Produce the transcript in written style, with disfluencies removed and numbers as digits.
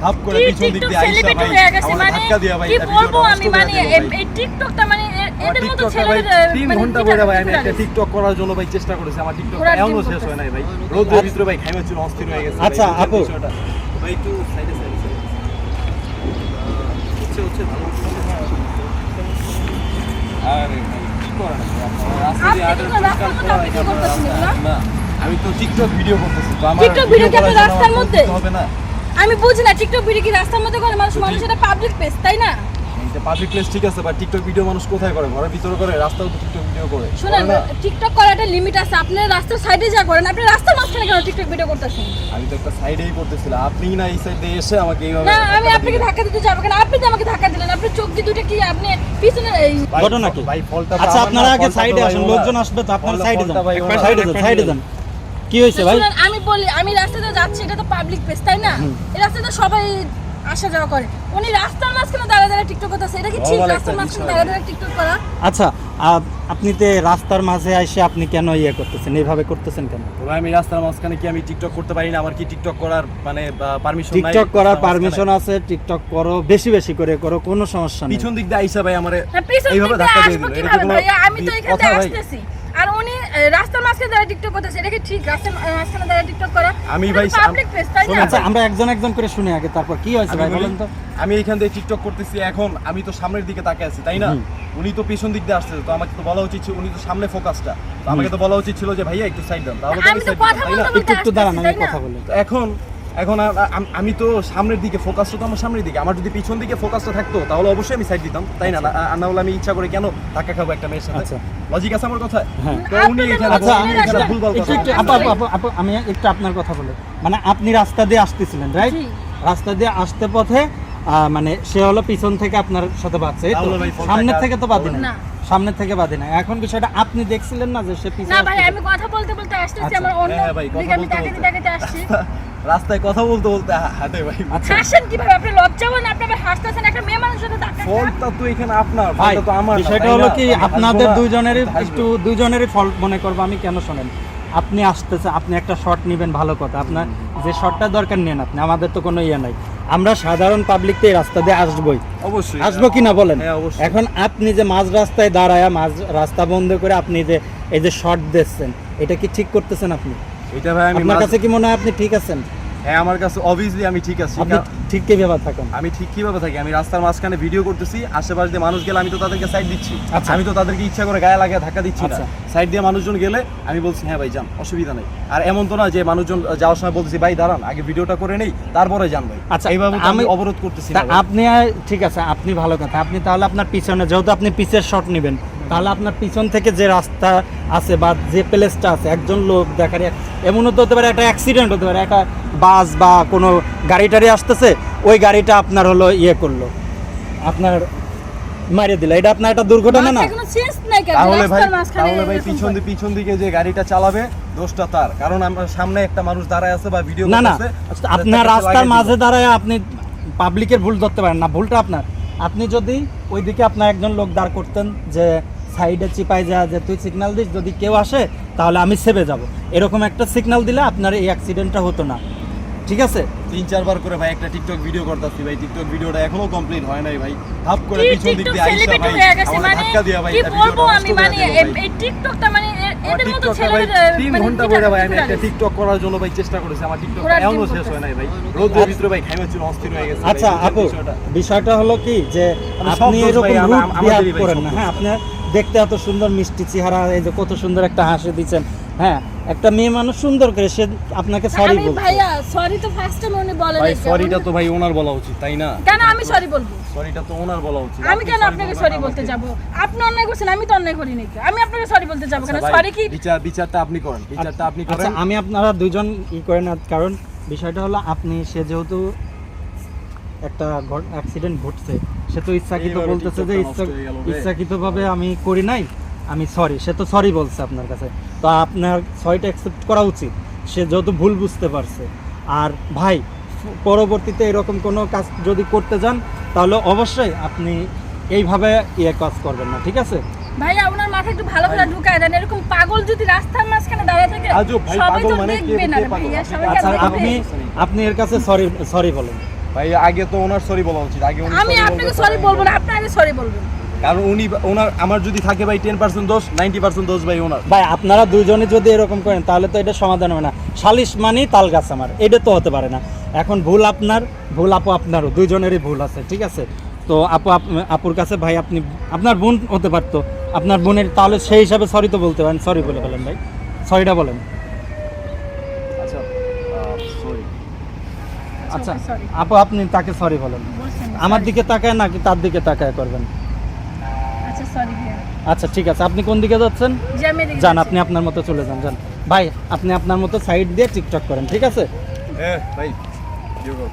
Half করে পিছন দিক দিয়ে আইসা ভাই আমার ধাক্কা দিয়া ভাই কি বলবো আমি মানে এই টিকটকটা মানে এদের মতো ছেলেদের 3 ঘন্টা বইরা ভাই আমি একটা টিকটক করার জন্য ভাই চেষ্টা করেছি আমার টিকটক এখনো শেষ হয় নাই ভাই রোদের ভিতরে ভাই ঘামে চুল অস্থির হয়ে গেছে আচ্ছা আপু ভাই একটু সাইডে হচ্ছে ভালো আরে ভাই কি করেন আপনারা আমি তো টিকটক ভিডিও করতেছি তো আমার টিকটক ভিডিও কি আপনার রাস্তার মধ্যে হবে না আমি বুঝি না টিকটক ভিডিও কি রাস্তার মধ্যে করে মানুষ এটা পাবলিক প্লেস তাই না এটা পাবলিক প্লেস ঠিক আছে বাট টিকটক ভিডিও মানুষ কোথায় করে ঘরের ভিতরে করে রাস্তাও তো টিকটক ভিডিও করে শুনেন টিকটক করার একটা লিমিট আছে আপনি রাস্তার সাইডে যা করেন আপনি রাস্তার মাঝখানে কেন টিকটক ভিডিও করতেছেন আমি তো একটা সাইডেই করতেছিলাম আপনি না এই সাইডে এসে আমাকে এইভাবে না আমি আপনাকে ধাক্কা দিতে যাব কেন আপনি তো আমাকে ধাক্কা দিলেন আপনি চোখ দিয়ে দুটো কি আপনি পিছনে ঘটনা কি ভাই ফলটা আচ্ছা আপনারা আগে সাইডে আসুন লোকজন আসবে তো আপনারা সাইডে যান সাইডে যান কি হইছে ভাই শুনেন আমি বলি আমি রাস্তাতে যাচ্ছি এটা তো পাবলিক প্লেস তাই না এই রাস্তাতে সবাই আসা যাওয়া করে উনি রাস্তার মাঝখানে দাঁড়িয়ে টিকটক করতেছে এটা কি ঠিক রাস্তার মাঝখানে দাঁড়িয়ে টিকটক করা আচ্ছা আপনি তো রাস্তার মাঝে এসে আপনি কেন ইয়ে করতেছেন এইভাবে করতেছেন কেন ভাই আমি রাস্তার মাঝখানে কি আমি টিকটক করতে পারি না আমার কি টিকটক করার মানে পারমিশন নাই টিকটক করার পারমিশন আছে টিকটক করো বেশি বেশি করে করো কোনো সমস্যা নেই পিছন দিক দিয়ে আইসা ভাই আমারে এইভাবে ধাক্কা দিয়ে দিল এটা তো আমি তো এখানে আসতেছি আর উনি রাস্তার মাঝখানে দাঁড়িয়ে টিকটক করতেছে এটা কি ঠিক রাস্তার মাঝখানে দাঁড়িয়ে টিকটক করা আমি ভাই পাবলিক প্লেস তাই না আচ্ছা আমরা একজন করে শুনি আগে তারপর কি হয়েছে ভাই বলেন তো আমি এখান থেকে টিকটক করতেছি এখন আমি তো সামনের দিকে তাকিয়ে আছি তাই না উনি তো পিছন দিক দিয়ে আসছে তো আমাকে তো বলা উচিত ছিল উনি তো সামনে ফোকাসটা তো আমাকে তো বলা উচিত ছিল যে ভাইয়া একটু সাইড দেন তাহলে তো আমি সাইড দিতাম তাই না একটু দাঁড়ান আমি কথা বলি এখন আমি তো সামনের দিকে ফোকাসটা তো আমার সামনের দিকে আমার যদি পিছন দিকে ফোকাসটা থাকতো তাহলে অবশ্যই আমি সাইড দিতাম তাই না না হলে আমি ইচ্ছা করে কেন ধাক্কা খাবো একটা মেয়ের সাথে আচ্ছা লজিক আছে আমার কথা তো উনি আচ্ছা আমি এখানে ভুলভাল কথা আপু আমি একটু আপনার কথা বলি মানে আপনি রাস্তা দিয়ে আসতেছিলেন রাইট রাস্তা দিয়ে আসতে পথে মানে সে হলো পিছন থেকে আপনার সাথে বাঁচছে সামনের থেকে তো বাদি না সামনের থেকে বাদি না এখন বিষয়টা আপনি দেখছিলেন না যে সে পিছনে না ভাই আমি কথা বলতে বলতে আসতেছি আমার অন্য দিকে আমি তাকাতে আসছি রাস্তায় কথা বলতে বলতে হাঁটে ভাই হাসেন কিভাবে আপনি লজ্জা হন আপনি আবার হাসতেছেন একটা মেয়ে মানুষের সাথে ধাক্কা ফলটা তো এখানে আপনার ফলটা তো আমার বিষয়টা হলো কি আপনাদের দুইজনেরই ফল্ট মনে করব আমি কেন শুনেন আপনি আসতেছে আপনি একটা শট নেবেন ভালো কথা আপনার যে শটটা দরকার নেন আপনি আমাদের তো কোনো ইয়ে নাই আমরা সাধারণ পাবলিক তো এই রাস্তা দিয়ে আসবই অবশ্যই আসবো কিনা বলেন অবশ্যই এখন আপনি যে মাঝ রাস্তায় দাঁড়ায় মাঝ রাস্তা বন্ধ করে আপনি যে এই যে শট দিচ্ছেন এটা কি ঠিক করতেছেন আপনি এটা ভাই আপনার কাছে কি মনে হয় আপনি ঠিক আছেন হ্যাঁ আমার কাছে অবভিয়াসলি আমি ঠিক আছি আপনি ঠিক কিভাবে থাকেন আমি ঠিক কিভাবে থাকি আমি রাস্তার মাঝখানে ভিডিও করতেছি আশেপাশে দিয়ে মানুষ গেলে আমি তো তাদেরকে সাইড দিচ্ছি আচ্ছা আমি তো তাদেরকে ইচ্ছা করে গায়ে লাগিয়ে ধাক্কা দিচ্ছি না সাইড দিয়ে মানুষজন গেলে আমি বলছি হ্যাঁ ভাই যান অসুবিধা নেই আর এমন তো না যে মানুষজন যাওয়ার সময় বলতেছি ভাই দাঁড়ান আগে ভিডিওটা করে নেই তারপরে যান ভাই আচ্ছা এইভাবে আমি অবরোধ করতেছি না আপনি ঠিক আছে আপনি ভালো কথা আপনি তাহলে আপনার পিছনে যেহেতু আপনি পিছের শট নেবেন তাহলে আপনার পিছন থেকে যে রাস্তা আছে বা যে প্লেসটা আছে একজন লোক দেখার এমনও তো হতে পারে একটা অ্যাক্সিডেন্ট হতে পারে একটা বাস বা কোনো গাড়ি টাড়ি আসতেছে ওই গাড়িটা আপনার হলো ইয়ে করলো আপনার মারিয়ে দিল এটা আপনার একটা দুর্ঘটনা না তাহলে ভাই পিছন দিকে যে গাড়িটা চালাবে দোষটা তার কারণ আমার সামনে একটা মানুষ দাঁড়ায় আছে বা ভিডিও করতেছে আপনার রাস্তার মাঝে দাঁড়ায় আপনি পাবলিকের ভুল ধরতে পারেন না ভুলটা আপনার আপনি যদি ওইদিকে আপনার একজন লোক দাঁড় করতেন যে সাইডে চিপাই যা যে তুই সিগন্যাল দিস যদি কেউ আসে তাহলে আমি সেভে যাব এরকম একটা সিগন্যাল দিলে আপনার এই অ্যাক্সিডেন্টটা হতো না ঠিক আছে 3-4 বার করে ভাই একটা টিকটক ভিডিও করতেছি ভাই টিকটক ভিডিওটা এখনো কমপ্লিট হয় নাই ভাই হাফ করে পিছন দিক দিয়ে আইসা ভাই আমার ধাক্কা দিয়া ভাই কি বলবো আমি মানে এই টিকটকটা মানে এদের মতো ছেলেদের 3 ঘন্টা বইরা ভাই আমি একটা টিকটক করার জন্য ভাই চেষ্টা করেছি আমার টিকটক এখনো শেষ হয় নাই ভাই রোদের ভিতরে ভাই ঘামে চুল অস্থির হয়ে গেছে আচ্ছা আপু বিষয়টা হলো কি যে আপনি এরকম রুট বিহেভ করেন না হ্যাঁ আপনি দেখতে এত সুন্দর মিষ্টি চেহারা এই যে কত সুন্দর একটা হাসি দিচ্ছেন হ্যাঁ একটা মেয়ে মানুষ সুন্দর করে সে আপনাকে সরি বলছে ভাইয়া সরি তো ফার্স্ট টাইম উনি বলেন ভাই সরিটা তো ভাই ওনার বলা উচিত তাই না কেন আমি সরি বলবো সরিটা তো ওনার বলা উচিত আমি কেন আপনাকে সরি বলতে যাব আপনি অন্যায় করছেন আমি তো অন্যায় করি নাই আমি আপনাকে সরি বলতে যাব কেন সরি কি বিচারটা আপনি করেন আচ্ছা আমি আপনারা দুইজন করেন না কারণ বিষয়টা হলো আপনি সে যেহেতু একটা অ্যাক্সিডেন্ট ঘটছে সে তো ইচ্ছাকৃত বলতেছে যে ইচ্ছাকৃতভাবে আমি করি নাই আমি সরি সে তো সরি বলছে আপনার কাছে তো আপনার সরিটা অ্যাকসেপ্ট করা উচিত সে যেহেতু ভুল বুঝতে পারছে আর ভাই পরবর্তীতে এরকম কোনো কাজ যদি করতে যান তাহলে অবশ্যই আপনি এইভাবে কাজ করবেন না ঠিক আছে ভাইয়া ওনার মাথায় একটু ভালো করে ঢুকায় দেন এরকম পাগল যদি রাস্তার মাঝখানে দাঁড়িয়ে থাকে সবাই তো দেখবে না ভাইয়া সবাই আপনি এর কাছে সরি বলেন ভাই আগে তো ওনার সরি বলা উচিত, আগে উনি আমি sorry আপনাকে বলবে, সরি তারপর বলবো না, আমি আপনি আগে সরি বলবেন। কারণ উনি ওনার আমার যদি থাকে ভাই 10% দোষ, 90% দোষ ভাই ওনার। ভাই আপনারা দুইজনে যদি এরকম করেন তাহলে তো এটা সমাধান হবে না। সালিশ মানেই তাল গাছ আমার, এটা তো হতে পারে না। এখন ভুল আপনার, ভুল আপু আপনারও, দুইজনেরই ভুল আছে, ঠিক আছে? তো আপু আপুর কাছে ভাই আপনি, আপনার বোন হতে পারতো, আপনার বোনের, তাহলে সেই হিসাবে সরি তো বলতে পারেন, সরি বলে ফেলেন ভাই, সরিটা বলেন। আচ্ছা সরি। আচ্ছা Okay, sorry. আপু আপনি তাকে সরি বলেন, বলছেন না, আমার sorry। দিকে তাকায় নাকি তার দিকে তাকায় করবেন? আচ্ছা সরি ভাইয়া, আচ্ছা ঠিক আছে, আপনি কোন দিকে যাচ্ছেন? যে আমি এদিকে যান, যাচ্ছি। আপনি আপনার মতো চলে যান, যান ভাই, আপনি আপনার মতো সাইড দিয়ে টিকটক করেন, ঠিক আছে? ভাই ইউ গো।